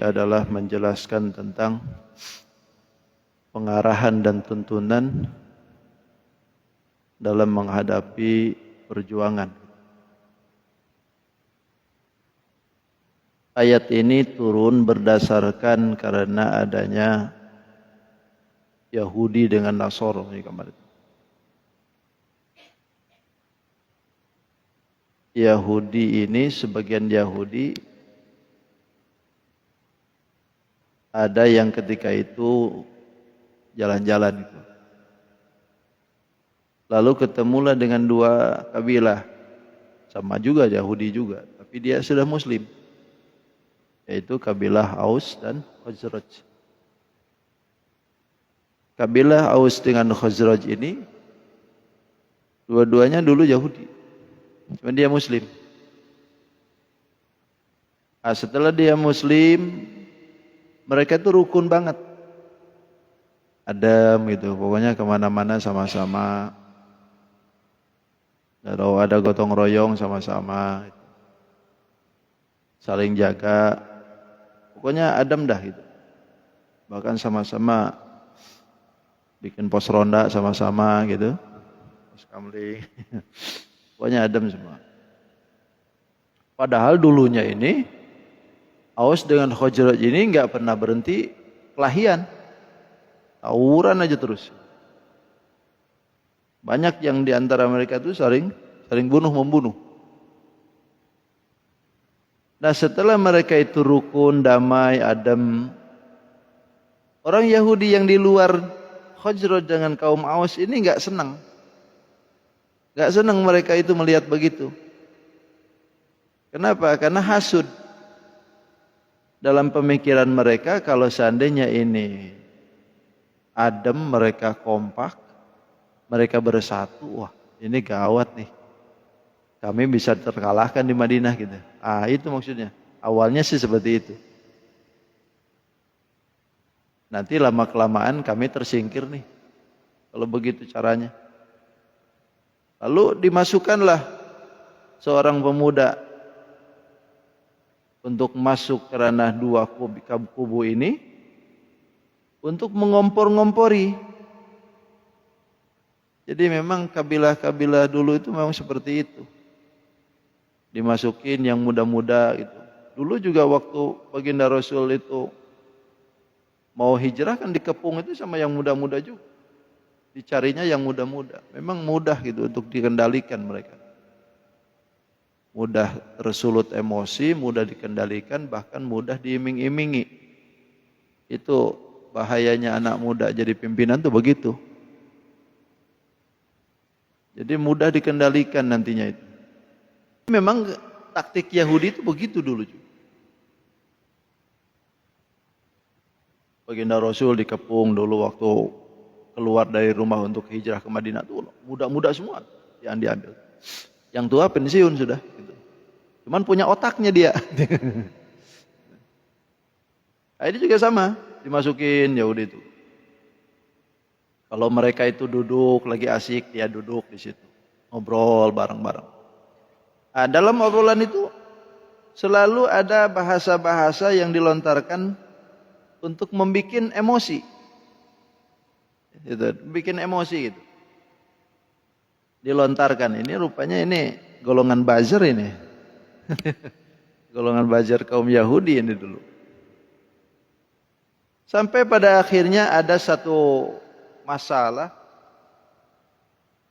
adalah menjelaskan tentang pengarahan dan tuntunan dalam menghadapi perjuangan. Ayat ini turun berdasarkan karena adanya Yahudi dengan Nasoro ini kemarin. Yahudi ini, sebagian Yahudi ada yang ketika itu jalan-jalan itu. Lalu ketemulah dengan dua kabilah, sama juga Yahudi juga, tapi dia sudah Muslim, yaitu kabilah Aus dan Khazraj. Kabilah Aus dengan Khazraj ini dua-duanya dulu Yahudi, cuma dia Muslim. Nah, setelah dia Muslim, mereka itu rukun banget, adem gitu, pokoknya kemana-mana sama-sama. Kalau ada gotong royong sama-sama, saling jaga, pokoknya adem dah gitu. Bahkan sama-sama bikin pos ronda sama-sama gitu, pos kamling, pokoknya adem semua. Padahal dulunya ini Aus dengan Khazraj ini nggak pernah berhenti kelahian, tawuran aja terus. Banyak yang diantara mereka itu saling bunuh-membunuh. Nah, setelah mereka itu rukun, damai, adem, orang Yahudi yang di luar Khazraj dengan kaum Aus ini nggak senang. Nggak senang mereka itu melihat begitu. Kenapa? Karena hasud. Dalam pemikiran mereka, kalau seandainya ini adem, mereka kompak, mereka bersatu, wah ini gawat nih, kami bisa terkalahkan di Madinah gitu. Itu maksudnya. Awalnya sih seperti itu. Nanti lama-kelamaan kami tersingkir nih, kalau begitu caranya. Lalu dimasukkanlah seorang pemuda untuk masuk ke ranah dua kubu ini, untuk mengompor-ngompori. Jadi memang kabilah-kabilah dulu itu memang seperti itu. Dimasukin yang muda-muda gitu. Dulu juga waktu baginda Rasul itu mau hijrah kan dikepung itu sama yang muda-muda juga. Dicarinya yang muda-muda. Memang mudah gitu untuk dikendalikan mereka. Mudah tersulut emosi, mudah dikendalikan, bahkan mudah diiming-imingi. Itu bahayanya anak muda jadi pimpinan tuh begitu. Jadi mudah dikendalikan nantinya itu. Memang taktik Yahudi itu begitu dulu. Baginda Rasul dikepung dulu waktu keluar dari rumah untuk hijrah ke Madinah tuh muda-muda semua yang diambil. Yang tua pensiun sudah. Gitu. Cuman punya otaknya dia. Nah, ini juga sama, dimasukin Yahudi itu. Kalau mereka itu duduk lagi asik, dia duduk di situ, ngobrol bareng-bareng. Nah, dalam obrolan itu selalu ada bahasa-bahasa yang dilontarkan untuk membuat emosi, gitu, bikin emosi gitu. Dilontarkan ini rupanya ini golongan buzzer ini, golongan buzzer kaum Yahudi ini dulu. Sampai pada akhirnya ada satu masalah,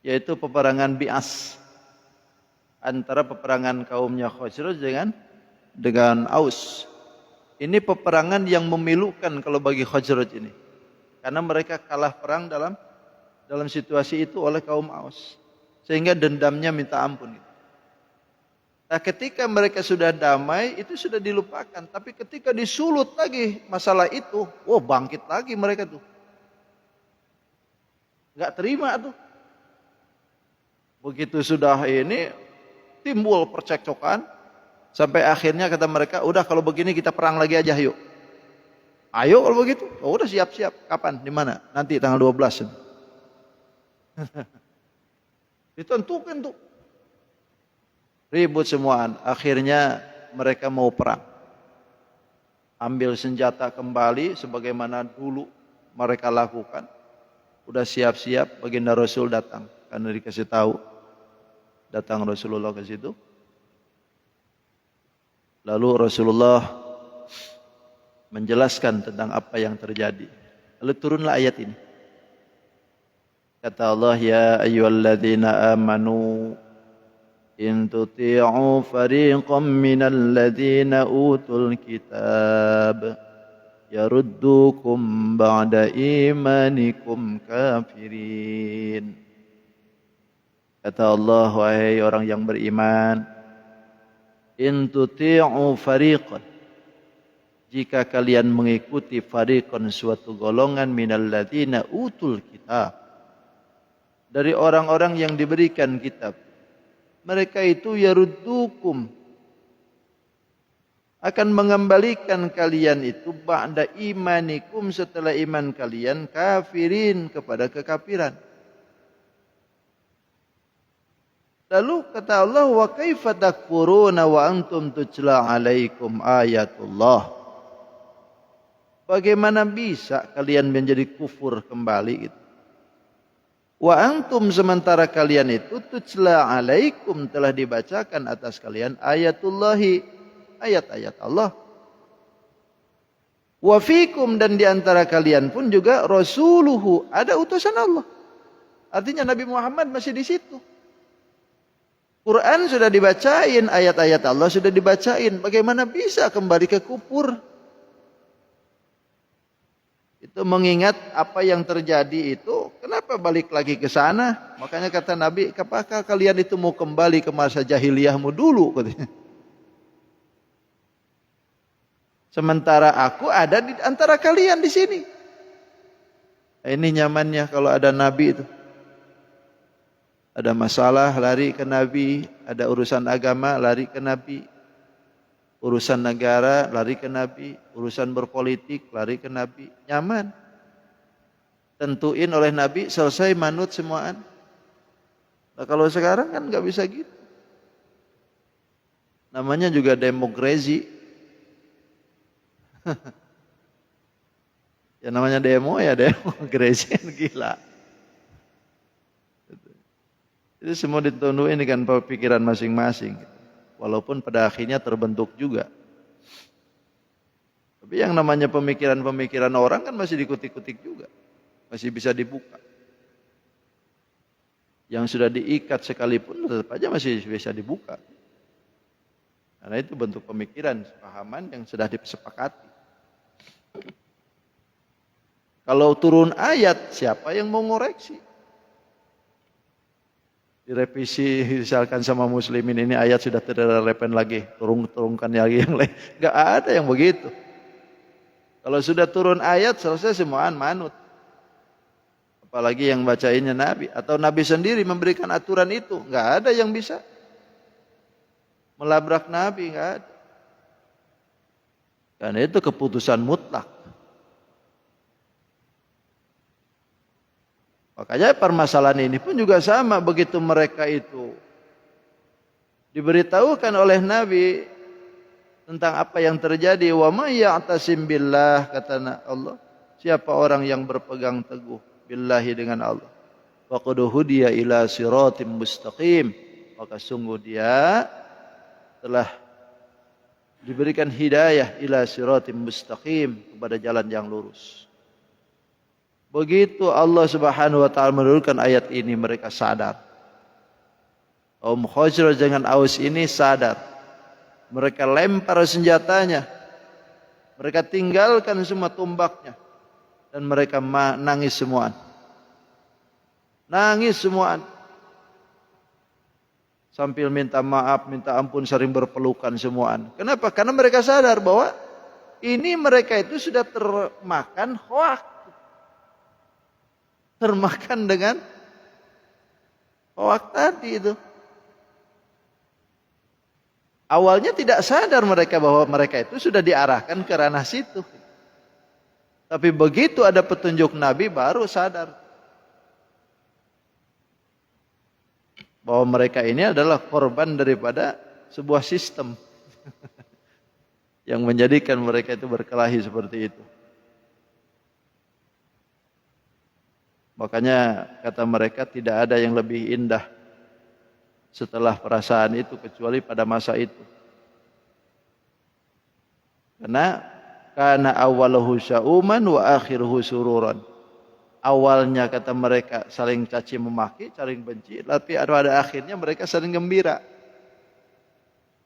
yaitu peperangan Bi'as, antara peperangan kaumnya Khazraj dengan Aus. Ini peperangan yang memilukan kalau bagi Khazraj ini, karena mereka kalah perang dalam situasi itu oleh kaum Aus, sehingga dendamnya minta ampun. Nah, ketika mereka sudah damai itu sudah dilupakan, tapi ketika disulut lagi masalah itu, bangkit lagi mereka tuh. Nggak terima tuh. Begitu sudah ini timbul percekcokan, sampai akhirnya kata mereka, udah kalau begini kita perang lagi aja yuk. Ayo kalau begitu. Udah siap-siap. Kapan? Di mana? Nanti tanggal 12. Ditentukan tuh. Ribut semua. Akhirnya mereka mau perang. ambil senjata kembali sebagaimana dulu mereka lakukan. Udah siap-siap, baginda Rasul datang karena dikasih tahu. Datang Rasulullah ke situ. Lalu Rasulullah menjelaskan tentang apa yang terjadi. Lalu turunlah ayat ini. Kata Allah, ya ayyuhalladzina amanu in tuti'u fariqam minal ladzina utul kitab yaruddukum ba'da imanikum kafirin. Kata Allah, wahai orang yang beriman, in tuti'u fariqan, jika kalian mengikuti fariqan suatu golongan minal ladzina utul kitab, dari orang-orang yang diberikan kitab, mereka itu yaruddukum, akan mengembalikan kalian itu ba'da imanikum, setelah iman kalian, kafirin, kepada kekafiran. Lalu kata Allah, wa kaifa takfuruna wa antum tutla alaikum ayatullah. Bagaimana bisa kalian menjadi kufur kembali gitu? Wa antum, sementara kalian itu tutla alaikum, telah dibacakan atas kalian ayatullahi, ayat-ayat Allah. Wa fikum, dan diantara kalian pun juga rasuluhu, ada utusan Allah. Artinya Nabi Muhammad masih di situ. Quran sudah dibacain, ayat-ayat Allah sudah dibacain. Bagaimana bisa kembali ke kufur? Itu mengingat apa yang terjadi itu, kenapa balik lagi ke sana? Makanya kata Nabi, apakah kalian itu mau kembali ke masa jahiliyahmu dulu? Sementara aku ada di antara kalian di sini. Ini nyamannya kalau ada Nabi itu. Ada masalah, lari ke Nabi. Ada urusan agama, lari ke Nabi. Urusan negara, lari ke Nabi. Urusan berpolitik, lari ke Nabi. Nyaman. Tentuin oleh Nabi, selesai, manut semuaan. Nah, kalau sekarang kan nggak bisa gitu. Namanya juga demokrasi. Ya namanya demo ya demokrasi, gila. Itu semua ditunduin dengan pikiran masing-masing. Walaupun pada akhirnya terbentuk juga. Tapi yang namanya pemikiran-pemikiran orang kan masih dikutik-kutik juga. Masih bisa dibuka. Yang sudah diikat sekalipun tetap aja masih bisa dibuka. Karena itu bentuk pemikiran, pahaman yang sudah disepakati. Kalau turun ayat, siapa yang mau ngoreksi? Direvisi misalkan sama muslimin, ini ayat sudah tidak relevan lagi, turunkan lagi yang lain. Enggak ada yang begitu. Kalau sudah turun ayat, selesai semuaan manut. Apalagi yang bacainnya Nabi atau Nabi sendiri memberikan aturan itu, enggak ada yang bisa melabrak Nabi, enggak ada. Karena itu keputusan mutlak. Makanya permasalahan ini pun juga sama, begitu mereka itu diberitahukan oleh Nabi tentang apa yang terjadi, wa may ya'tasim billah, kata Allah, siapa orang yang berpegang teguh billahi, dengan Allah, faqad hudiya ila siratim mustaqim, maka sungguh dia telah diberikan hidayah ila siratim mustaqim, kepada jalan yang lurus. Begitu Allah Subhanahu wa taala menurunkan ayat ini, mereka sadar. Kaum Khazraj dengan Aus ini sadar. Mereka lempar senjatanya. Mereka tinggalkan semua tombaknya. Dan mereka nangis semuaan. Nangis semuaan. Sambil minta maaf, minta ampun, sering berpelukan semuaan. Kenapa? Karena mereka sadar bahwa ini mereka itu sudah termakan hoak. Termakan dengan hoak tadi itu. Awalnya tidak sadar mereka bahwa mereka itu sudah diarahkan ke ranah situ. Tapi begitu ada petunjuk Nabi baru sadar bahwa mereka ini adalah korban daripada sebuah sistem. yang menjadikan mereka itu berkelahi seperti itu. Makanya kata mereka tidak ada yang lebih indah setelah perasaan itu kecuali pada masa itu. Karena awaluhu sya'uman wa akhiruhu sururan. Awalnya kata mereka saling caci memaki, saling benci, tapi pada akhirnya mereka saling gembira.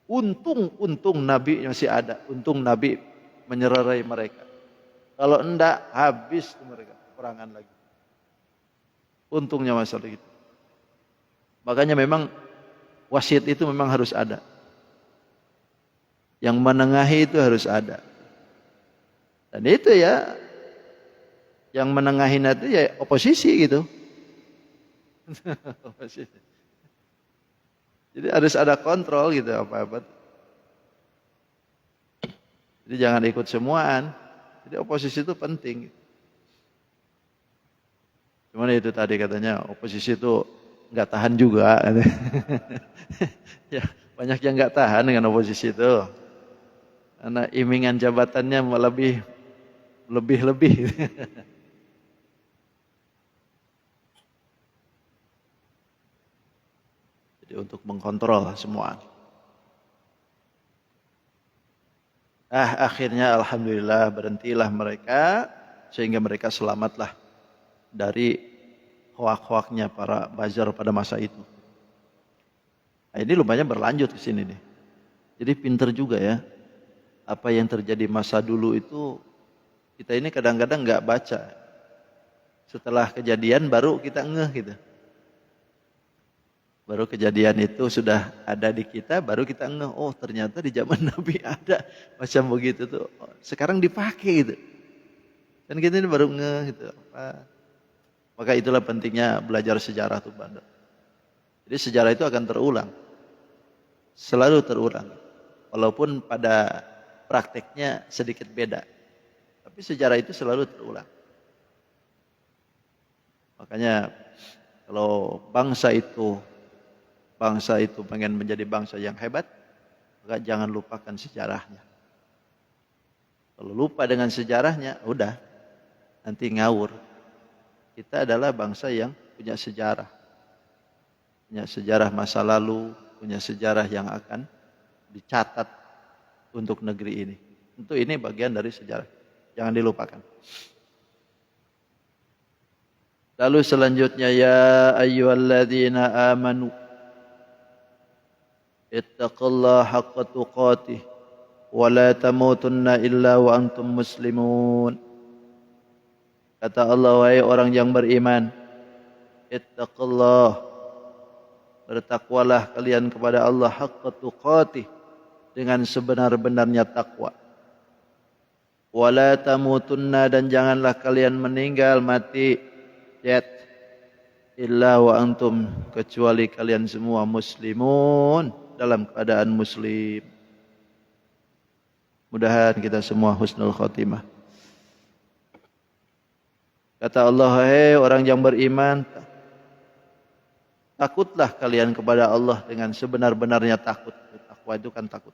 Untung Nabi masih ada, untung Nabi menyererai mereka. Kalau enggak habis mereka peperangan lagi. Untungnya masalah itu. Makanya memang wasiat itu memang harus ada. Yang menengahi itu harus ada. Dan itu ya yang menengahin itu ya oposisi gitu. Oposisi. Jadi harus ada kontrol gitu apa-apa. Jadi jangan ikut semuaan. Jadi oposisi itu penting. Cuman itu tadi katanya oposisi itu nggak tahan juga. Ya, banyak yang nggak tahan dengan oposisi itu. Karena imingan jabatannya lebih. Jadi untuk mengkontrol semua. Akhirnya alhamdulillah berhentilah mereka sehingga mereka selamatlah dari hoak-hoaknya para bazar pada masa itu. Nah, ini lumayan berlanjut ke sini nih. Jadi pinter juga ya. Apa yang terjadi masa dulu itu kita ini kadang-kadang nggak baca. Setelah kejadian baru kita ngeh gitu. Baru kejadian itu sudah ada di kita, baru kita ngeh, oh ternyata di zaman Nabi ada macam begitu tuh. Sekarang dipakai gitu. Dan kita ini baru ngeh gitu. Maka itulah pentingnya belajar sejarah tuh Bandar. Jadi sejarah itu akan terulang. Selalu terulang. Walaupun pada prakteknya sedikit beda. Tapi sejarah itu selalu terulang. Makanya kalau bangsa itu pengen menjadi bangsa yang hebat, maka jangan lupakan sejarahnya. Kalau lupa dengan sejarahnya, udah nanti ngawur. Kita adalah bangsa yang punya sejarah. Punya sejarah masa lalu, punya sejarah yang akan dicatat untuk negeri ini. Tentu ini bagian dari sejarah. Jangan dilupakan. Lalu selanjutnya ya ayyuhalladzina amanu ittaqullaha haqqa tuqatih wa la tamutunna illa wa antum muslimun. Kata Allah, wahai orang yang beriman, ittaqullah, bertakwalah kalian kepada Allah haqqa tuqatih, dengan sebenar-benarnya takwa. Wala tamutunna, dan janganlah kalian meninggal mati illa wa antum, kecuali kalian semua muslimun, dalam keadaan muslim. Mudahan kita semua husnul khotimah. Kata Allah, hei orang yang beriman, takutlah kalian kepada Allah dengan sebenar-benarnya takut. Takwa itu kan takut.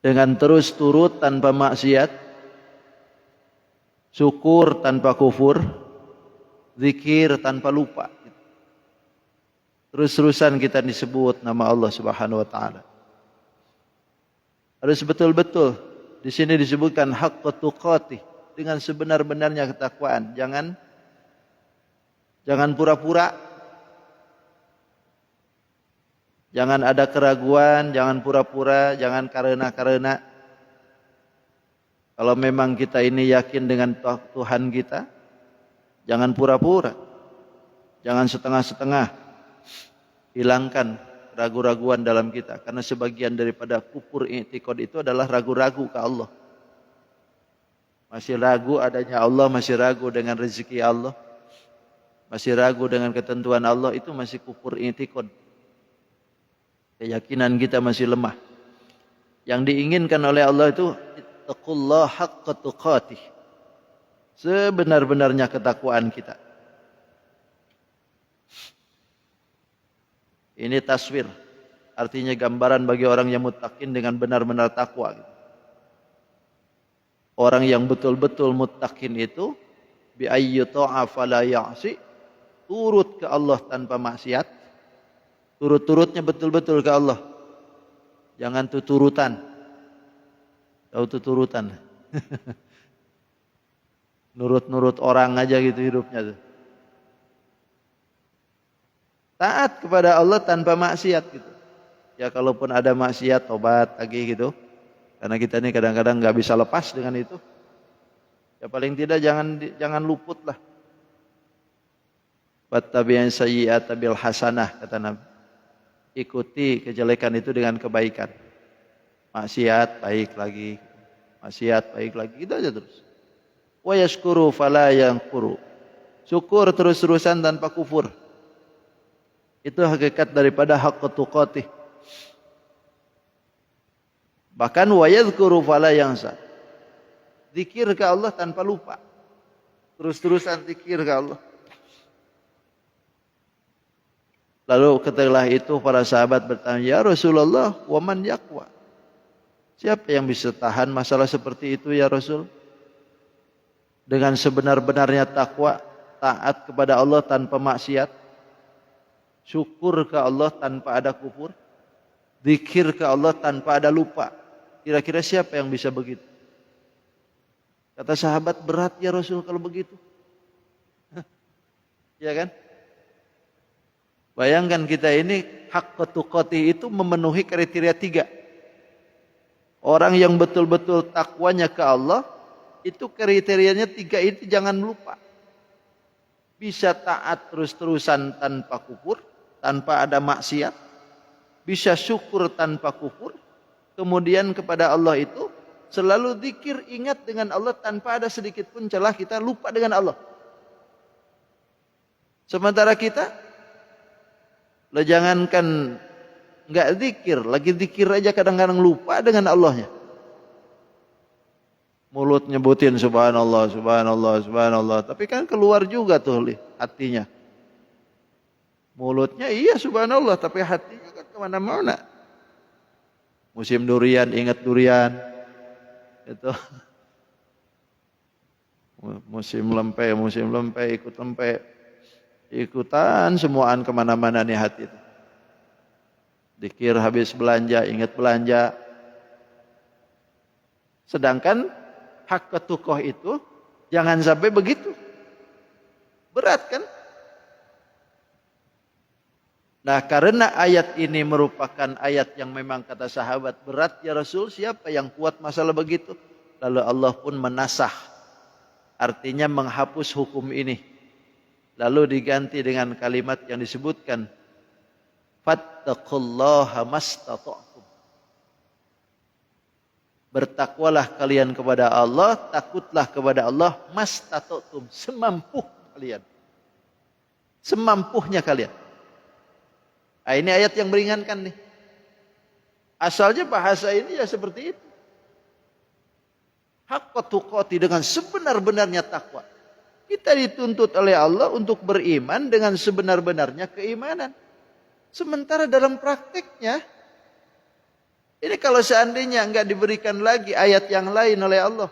Dengan terus turut tanpa maksiat, syukur tanpa kufur, zikir tanpa lupa. Terus-terusan kita disebut nama Allah Subhanahu wa taala. Harus betul-betul. Di sini disebutkan haqqa tuqatih, dengan sebenar-benarnya ketakwaan. Jangan pura-pura. Jangan ada keraguan, jangan pura-pura, jangan karena. Kalau memang kita ini yakin dengan Tuhan kita, jangan pura-pura. Jangan setengah-setengah. Hilangkan ragu-raguan dalam kita. Karena sebagian daripada kufur i'tiqad itu adalah ragu-ragu ke Allah. Masih ragu adanya Allah, masih ragu dengan rezeki Allah, masih ragu dengan ketentuan Allah, itu masih kufur i'tiqad. Keyakinan kita masih lemah. Yang diinginkan oleh Allah itu ittaqullah haqqa tuqatih, sebenar-benarnya ketakwaan kita. Ini taswir Artinya gambaran bagi orang yang muttaqin dengan benar-benar takwa. Orang yang betul-betul muttaqin itu bi ayyuta'a fala ya'si, turut ke Allah tanpa maksiat. Turut-turutnya betul-betul ke Allah. Jangan tuturutan. Tahu tuturutan. Nurut-nurut orang aja gitu hidupnya tuh. Taat kepada Allah tanpa maksiat gitu. Ya kalaupun ada maksiat, tobat lagi gitu. Karena kita ini kadang-kadang nggak bisa lepas dengan itu. Ya paling tidak jangan luput lah. Wattabi'in sayyi'ata bil hasanah, kata Nabi. Ikuti kejelekan itu dengan kebaikan. Maksiat baik lagi. Maksiat baik lagi. Gitu aja terus. Wa yashkuru fala yanquru. Syukur terus-terusan tanpa kufur. Itu hakikat daripada haqqa tuqatih. Bahkan wa yadhkuru fala yansa. Zikir ke Allah tanpa lupa. Terus-terusan zikir ke Allah. Lalu setelah itu para sahabat bertanya, "Ya Rasulullah, wa man yaqwa?" Siapa yang bisa tahan masalah seperti itu ya Rasul? Dengan sebenar-benarnya takwa, taat kepada Allah tanpa maksiat, syukur ke Allah tanpa ada kufur, zikir ke Allah tanpa ada lupa. Kira-kira siapa yang bisa begitu? Kata sahabat, berat ya Rasul kalau begitu. Ya kan? Bayangkan kita ini haqqa tuqatih itu memenuhi kriteria 3. Orang yang betul-betul takwanya ke Allah, itu kriterianya 3 itu jangan lupa. Bisa taat terus-terusan tanpa kufur, tanpa ada maksiat. Bisa syukur tanpa kufur. Kemudian kepada Allah itu selalu zikir, ingat dengan Allah tanpa ada sedikit pun celah kita lupa dengan Allah. Sementara kita, lo jangankan nggak zikir, lagi zikir aja kadang-kadang lupa dengan Allahnya. Mulut nyebutin subhanallah, subhanallah, subhanallah, tapi kan keluar juga tuh hatinya. Mulutnya iya subhanallah, tapi hatinya kan kemana-mana. Musim durian, ingat durian. Itu. Musim lempe, ikut lempe. Ikutan semuaan kemana-mana nih hati itu. Dikir habis belanja, ingat belanja. Sedangkan hak ketukoh itu jangan sampai begitu. Berat kan? Nah karena ayat ini merupakan ayat yang memang kata sahabat berat ya Rasul, siapa yang kuat masalah begitu? Lalu Allah pun menasah, artinya menghapus hukum ini. Lalu diganti dengan kalimat yang disebutkan, fattaqullaha mastata'tum. Bertakwalah kalian kepada Allah, takutlah kepada Allah mastata'tum, semampu kalian. Semampuhnya kalian. Nah, ini ayat yang meringankan nih. Asalnya bahasa ini ya seperti itu. Haqqa tuqati, dengan sebenar-benarnya takwa. Kita dituntut oleh Allah untuk beriman dengan sebenar-benarnya keimanan. Sementara dalam prakteknya, ini kalau seandainya enggak diberikan lagi ayat yang lain oleh Allah,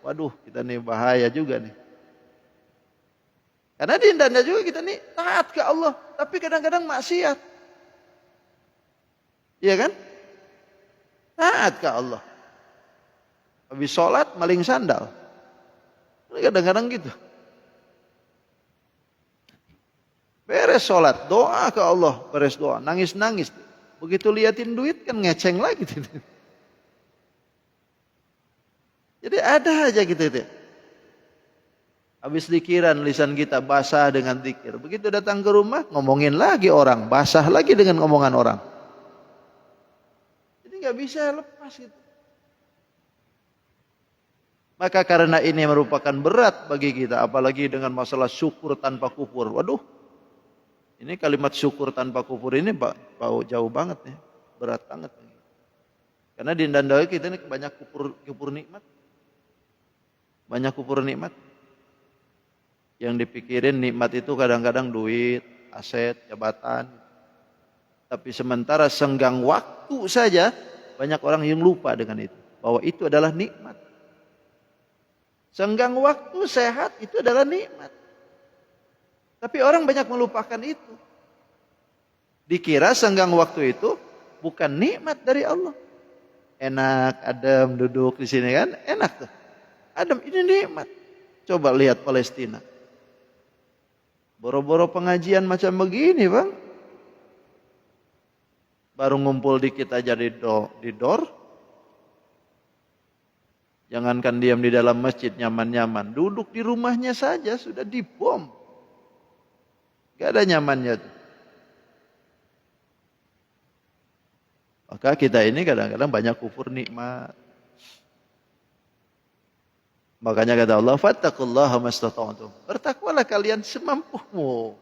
waduh kita nih bahaya juga nih. Karena di indahnya juga kita nih taat ke Allah, tapi kadang-kadang maksiat. Iya kan? Taat ke Allah. Habis sholat maling sandal. Kadang-kadang gitu. Beres sholat, doa ke Allah, beres doa, nangis-nangis. Begitu liatin duit kan ngeceng lagi. Jadi ada aja gitu. Habis dikiran lisan kita basah dengan zikir. Begitu datang ke rumah ngomongin lagi orang, basah lagi dengan omongan orang. Jadi nggak bisa lepas gitu. Maka karena ini merupakan berat bagi kita, apalagi dengan masalah syukur tanpa kufur. Waduh, ini kalimat syukur tanpa kufur ini jauh banget nih, berat banget. Karena di Indonesia kita ini banyak kufur nikmat, banyak kufur nikmat. Yang dipikirin nikmat itu kadang-kadang duit, aset, jabatan. Tapi sementara senggang waktu saja, banyak orang yang lupa dengan itu. Bahwa itu adalah nikmat. Senggang waktu sehat itu adalah nikmat. Tapi orang banyak melupakan itu. Dikira senggang waktu itu bukan nikmat dari Allah. Enak, adem, duduk di sini kan, enak tuh. Adem, ini nikmat. Coba lihat Palestina. Boro-boro pengajian macam begini, Bang. Baru ngumpul dikit aja di dor. Jangankan diam di dalam masjid nyaman-nyaman. Duduk di rumahnya saja sudah dibom. Gak ada nyamannya tuh. Maka kita ini kadang-kadang banyak kufur nikmat. Makanya kata Allah, fattaqullaha mastata'tum. Bertakwalah kalian semampumu.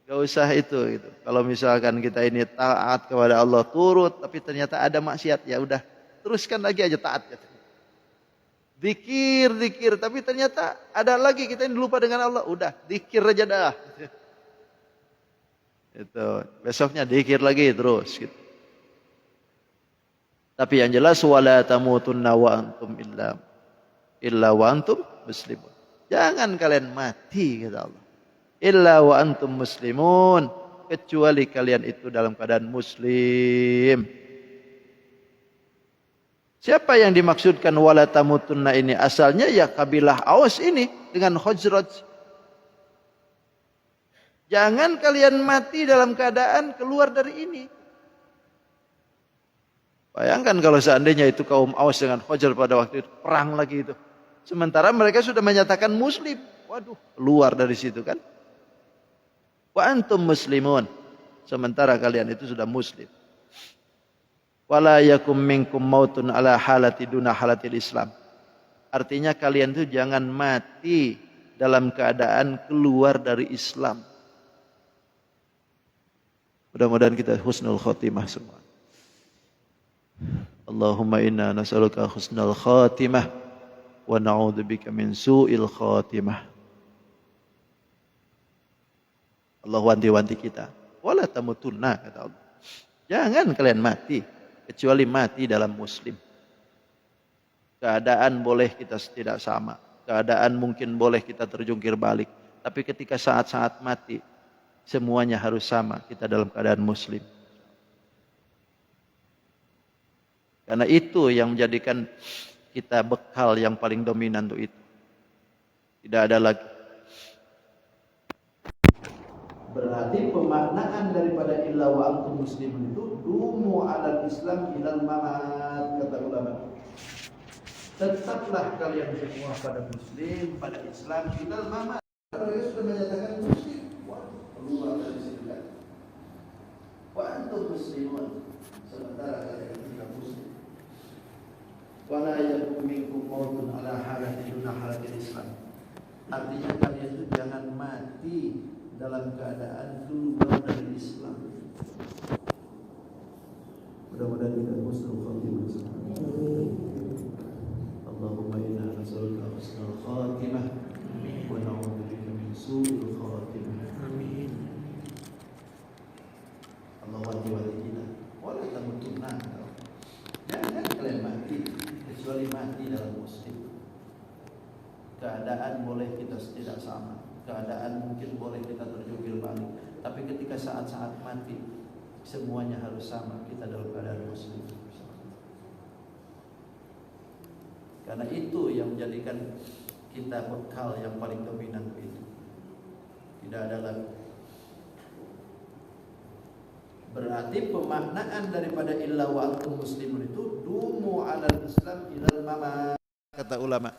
Gak usah itu gitu. Kalau misalkan kita ini taat kepada Allah, turut, tapi ternyata ada maksiat, ya udah teruskan lagi aja taat. Dikir, tapi ternyata ada lagi kita ini lupa dengan Allah, udah dikir aja dah. Itu besoknya dikir lagi terus. Gitu. Tapi yang jelas wala tamutunna wa antum illa wa antum muslimun. Jangan kalian mati kata Allah. Illa wa antum muslimun, kecuali kalian itu dalam keadaan muslim. Siapa yang dimaksudkan wala tamutunna ini? Asalnya ya kabilah Aus ini dengan Khazraj. Jangan kalian mati dalam keadaan keluar dari ini. Bayangkan kalau seandainya itu kaum Aus dengan Khazraj pada waktu itu perang lagi itu. Sementara mereka sudah menyatakan muslim. Waduh, keluar dari situ kan. Wa antum muslimun. Sementara kalian itu sudah muslim. Wala yakum minkum mautun ala halati duna halatil Islam. Artinya kalian itu jangan mati dalam keadaan keluar dari Islam. Mudah-mudahan kita husnul khotimah semua. Allahumma inna nas'aluka husnul khotimah wa na'udzubika min su'il khotimah. Allah wanti-wanti kita. Wala tamutunna kata Allah. Jangan kalian mati kecuali mati dalam muslim. Keadaan boleh kita tidak sama. Keadaan mungkin boleh kita terjungkir balik. Tapi ketika saat-saat mati, semuanya harus sama. Kita dalam keadaan muslim. Karena itu yang menjadikan kita bekal yang paling dominan untuk itu. Tidak ada lagi. Berarti pemaknaan daripada illa wa antum muslimun itu dumu alal Islam ilal mamat, kata ulama. Tetaplah kalian semua pada muslim, pada Islam ilal mamat. Mereka sudah menyatakan muslim, keluar dari sini. Wa antum muslimun, sementara kalian tidak muslim. Wala yakum minkum mautun ala halati duna halatil Islam. Artinya kalian itu jangan mati dalam keadaan keluar dari Islam. Mudah-mudahan kita husnul khatimah. Allahumma inna nas'aluka husnul khatimah wa na'udzubika min su'il khatimah. Amin. Allah wanti-wanti kita. Wala tamutunna. Jangan kalian mati kecuali mati dalam muslim. Keadaan boleh kita tidak sama. Keadaan mungkin boleh kita terjungkir balik. Tapi ketika saat-saat mati, semuanya harus sama. Kita dalam keadaan muslim. Karena itu yang menjadikan kita bekal yang paling dominan itu. Tidak ada lagi. Berarti pemaknaan daripada illa wa antum muslimun itu dumu alal Islam ilal mamat, kata ulama.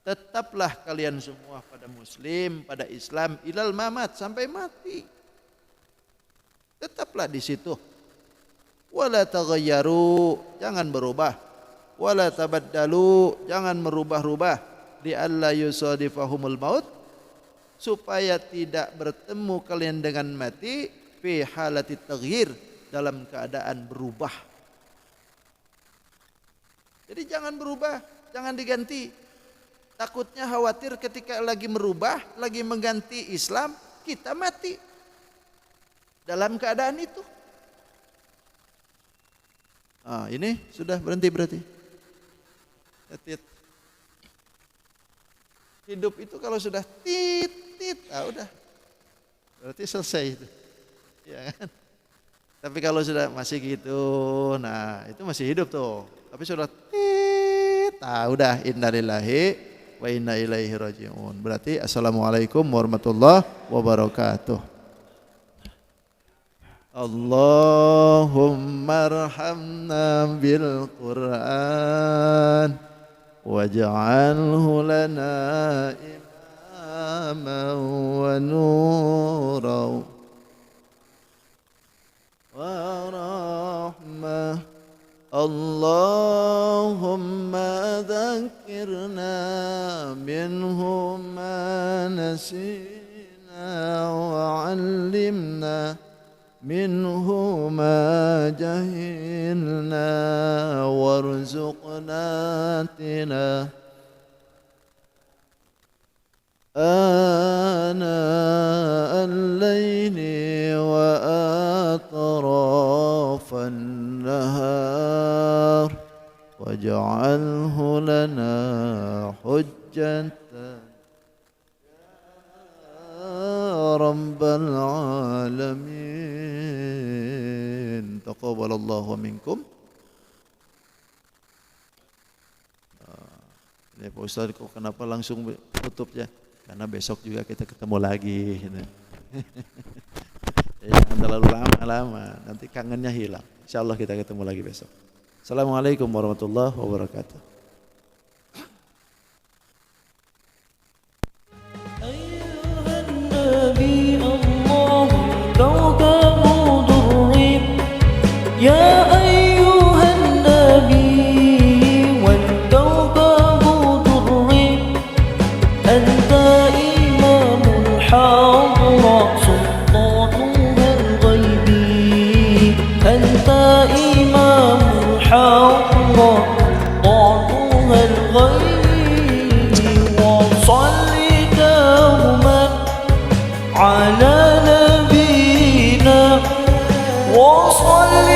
Tetaplah kalian semua pada muslim, pada Islam ilal mamat, sampai mati. Tetaplah di situ. Wala taghayyaru, jangan berubah. Wala tabaddalu, jangan merubah-rubah. Li alla yusadifahumul maut, supaya tidak bertemu kalian dengan mati fi halati taghyir, dalam keadaan berubah. Jadi jangan berubah, jangan diganti. Takutnya khawatir ketika lagi merubah, lagi mengganti Islam, kita mati. dalam keadaan itu. Ini sudah berhenti berarti. Tit. Hidup itu kalau sudah tit, udah. Berarti selesai itu. Ya kan? Tapi kalau sudah masih gitu, nah itu masih hidup tuh. Tapi sudah tit, udah innalillahi wa inna ilaihi raji'un. Berarti assalamualaikum warahmatullahi wabarakatuh. Allahumma arhamna bil Qur'an waj'alhu lana imaman wa nuran wa rahmah. Allahumma dhakkirna minhu ma nasina wa 'allimna minhu ma jahilna warzuqna tina ana al-layli wa atrafan nahar waj'alhu lana hujjatan ya rabbal alamin. Taqabbalallahu minkum. Ya Pak Ustaz, kok kenapa langsung tutup ya? Karena besok juga kita ketemu lagi. Jangan terlalu lama-lama, nanti kangennya hilang. Insyaallah kita ketemu lagi besok. Assalamualaikum warahmatullahi wabarakatuh. يا أيها النبي والكوكب دري أنت إمام الحضرة سلطانها الغيبي أنت إمام الحضرة سلطانها الغيبي وصل دوما على نبينا وصل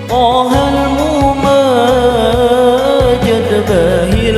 طه المماجد باهي